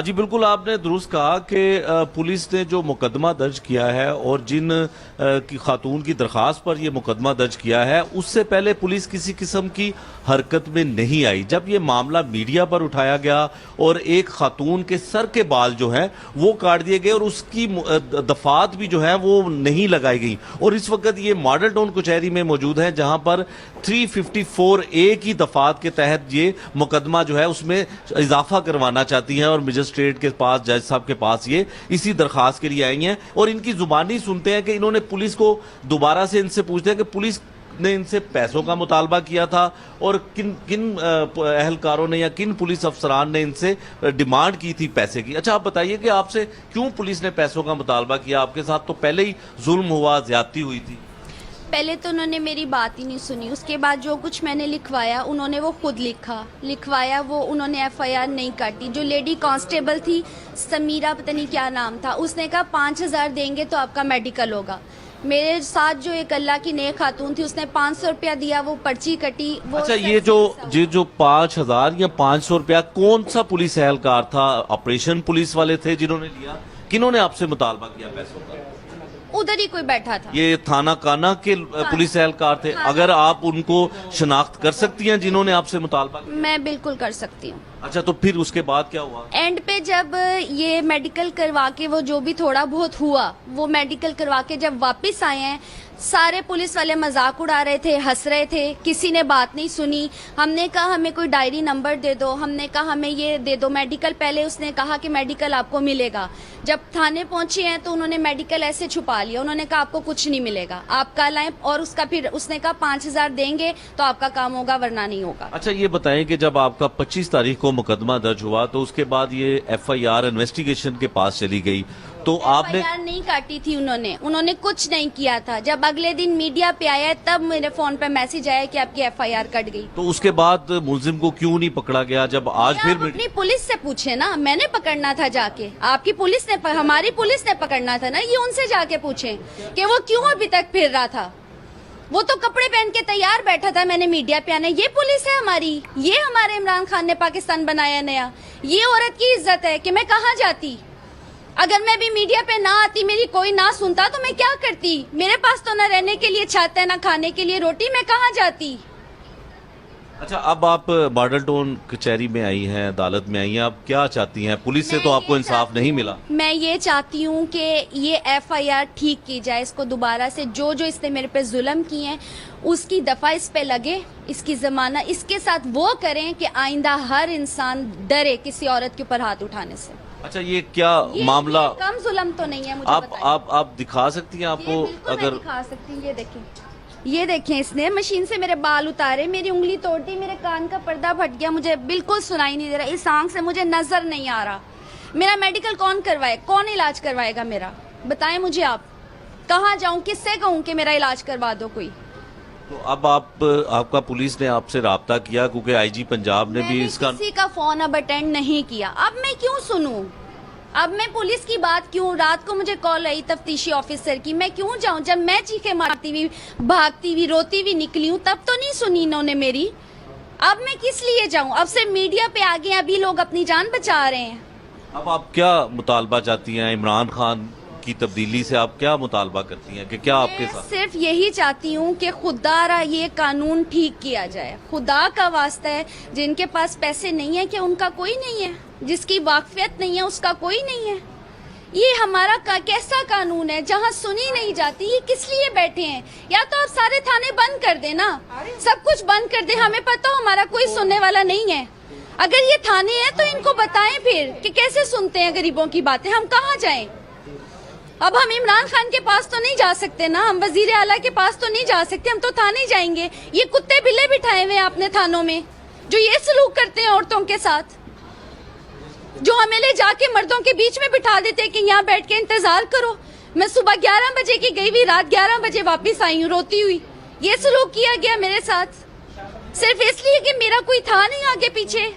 जी बिल्कुल, आपने दुरुस्त कहा कि पुलिस ने जो मुकदमा दर्ज किया है और जिन की खातून की दरखास्त पर यह मुकदमा दर्ज किया है, उससे पहले पुलिस किसी किस्म की हरकत में नहीं आई। जब ये मामला मीडिया पर उठाया गया और एक खातून के सर के बाल जो हैं वो काट दिए गए और उसकी दफात भी जो है वो नहीं लगाई गई, और इस वक्त ये मॉडल टाउन कचहरी में मौजूद है जहां पर 354A की दफात के तहत ये मुकदमा जो है उसमें इजाफा करवाना चाहती हैं और मजिस्ट्रेट के पास, जज साहब के पास ये इसी दरखास्त के लिए आई हैं। और इनकी जुबानी सुनते हैं कि इन्होंने पुलिस को दोबारा से इनसे पूछते हैं कि पुलिस ने इनसे पैसों का मुतालबा किया था और किन अहलकारों ने या किन पुलिस अफसरान ने इनसे डिमांड की थी पैसे की। अच्छा, आप बताइए कि आपसे क्यों पुलिस ने पैसों का मुतालबा किया? आपके साथ तो पहले ही जुल्म हुआ, ज्यादती हुई थी। पहले तो उन्होंने मेरी बात ही नहीं सुनी, उसके बाद जो कुछ मैंने लिखवाया उन्होंने वो खुद लिखवाया, वो उन्होंने FIR नहीं काटी। जो लेडी कांस्टेबल थी, समीरा पता नहीं क्या नाम था, उसने कहा 5000 देंगे तो आपका मेडिकल होगा। मेरे साथ जो एक अल्लाह की नेक खातून थी, उसने 500 रुपया दिया, वो पर्ची कटी। वो अच्छा, ये जो 5000 या 500 रुपया कौन सा पुलिस एहलकार था? ऑपरेशन पुलिस वाले थे जिन्होंने लिया? किन्होंने आपसे मुतालबा किया पैसों का? उधर ही कोई बैठा था। ये थाना काना के पुलिस एहलकार थे। अगर आप उनको शनाख्त कर सकती हैं जिन्होंने आपसे मुतालबा किया? मैं बिल्कुल कर सकती हूँ। अच्छा, तो फिर उसके बाद क्या हुआ? एंड पे जब ये मेडिकल करवा के वो जो भी थोड़ा बहुत हुआ, वो मेडिकल करवा के जब वापस आए हैं, सारे पुलिस वाले मजाक उड़ा रहे थे, हंस रहे थे, किसी ने बात नहीं सुनी। हमने कहा हमें कोई डायरी नंबर दे दो, हमने कहा हमें ये दे दो मेडिकल। पहले उसने कहा कि मेडिकल आपको मिलेगा। जब थाने पहुंचे हैं तो उन्होंने मेडिकल ऐसे छुपा लिया, उन्होंने कहा आपको कुछ नहीं मिलेगा, आप कल आए। और उसका फिर उसने कहा 5000 देंगे तो आपका काम होगा वरना नहीं होगा। अच्छा, ये बताएं कि जब आपका 25 तारीख को मुकदमा दर्ज हुआ तो उसके बाद ये FIR इन्वेस्टिगेशन के पास चली गई, तो आपने FIR नहीं काटी थी उन्होंने कुछ नहीं किया था। जब अगले दिन मीडिया पे आया तब मेरे फोन पे मैसेज आया कि आपकी FIR कट गई। तो उसके बाद मुलजिम को क्यों नहीं पकड़ा गया? जब आज फिर अपनी पुलिस से पूछे ना, मैंने पकड़ना था जाके, आपकी पुलिस ने हमारी पुलिस ने पकड़ना था ना, ये उनसे जाके पूछे कि वो क्यों अभी तक फिर रहा था। वो तो कपड़े पहन के तैयार बैठा था, मैंने मीडिया पे आना। ये पुलिस है हमारी, ये हमारे इमरान खान ने पाकिस्तान बनाया नया। ये औरत की इज्जत है कि मैं कहाँ जाती? अगर मैं भी मीडिया पे ना आती, मेरी कोई ना सुनता तो मैं क्या करती? मेरे पास तो ना रहने के लिए छत है, ना खाने के लिए रोटी, मैं कहाँ जाती? अच्छा, अब आप मॉडल टाउन कचहरी में आई हैं, अदालत में आई हैं, आप क्या चाहती हैं? पुलिस से तो आपको इंसाफ नहीं मिला। मैं ये चाहती हूँ कि ये FIR ठीक की जाए, इसको दोबारा से जो इसने मेरे पे जुल्म किए हैं उसकी दफा इस पे लगे, इसकी जमाना इसके साथ वो करें कि आइंदा हर इंसान डरे किसी औरत के ऊपर हाथ उठाने से। अच्छा, ये क्या मामला? कम जुल्म तो नहीं है, मुझे आप दिखा सकती हैं? आपको अगर दिखा सकती हूँ, ये देखें, इसने मशीन से मेरे बाल उतारे, मेरी उंगली तोड़ दी, मेरे कान का पर्दा फट गया, मुझे बिल्कुल सुनाई नहीं दे रहा, इस आंख से मुझे नजर नहीं आ रहा। मेरा मेडिकल कौन करवाए? कौन इलाज करवाएगा मेरा? बताएं मुझे आप। कहाँ जाऊं, किससे कहूं कि मेरा इलाज करवा दो कोई? तो अब आपका पुलिस ने आपसे राब्ता किया क्योंकि IG पंजाब ने भी इसका किसी का फोन अब अटेंड नहीं किया। अब मैं क्यों सुनूं? अब मैं पुलिस की बात क्यों? रात को मुझे कॉल आई तफ्तीशी ऑफिसर की, मैं क्यों जाऊं? जब मैं चीखे मारती हुई, भागती हुई, रोती हुई निकली हूं तब तो नहीं सुनी इन्होंने मेरी। अब मैं किस लिए जाऊं? अब से मीडिया पे आ गए, अभी लोग अपनी जान बचा रहे हैं। अब आप क्या मुतालबा चाहती हैं? इमरान खान की तब्दीली से आप क्या मुतालबा करती हैं कि क्या आपके साथ? सिर्फ यही चाहती हूँ कि खुदारा ये कानून ठीक किया जाए। खुदा का वास्ता है, जिनके पास पैसे नहीं है, कि उनका कोई नहीं है? जिसकी वाकफियत नहीं है उसका कोई नहीं है? ये हमारा कैसा कानून है जहाँ सुनी नहीं जाती? ये किस लिए बैठे हैं? या तो आप सारे थाने बंद कर दे ना, सब कुछ बंद कर दे, हमें पता हो हमारा कोई सुनने वाला नहीं है। अगर ये थाने हैं तो इनको बताएं फिर कि कैसे सुनते हैं गरीबों की बातें। हम कहाँ जाएं? अब हम इमरान खान के पास तो नहीं जा सकते ना, हम वजीर आला के पास तो नहीं जा सकते, हम तो थाने जाएंगे। ये कुत्ते बिल्ले बिठाए हुए हैं अपने थानों में जो ये सलूक करते हैं औरतों के साथ, जो हमें ले जाके मर्दों के बीच में बिठा देते हैं कि यहाँ बैठ के इंतजार करो। मैं सुबह 11 बजे की गई हुई, रात 11 बजे वापस आई हूँ रोती हुई। ये सलूक किया गया मेरे साथ सिर्फ इसलिए कि मेरा कोई था नहीं आगे पीछे।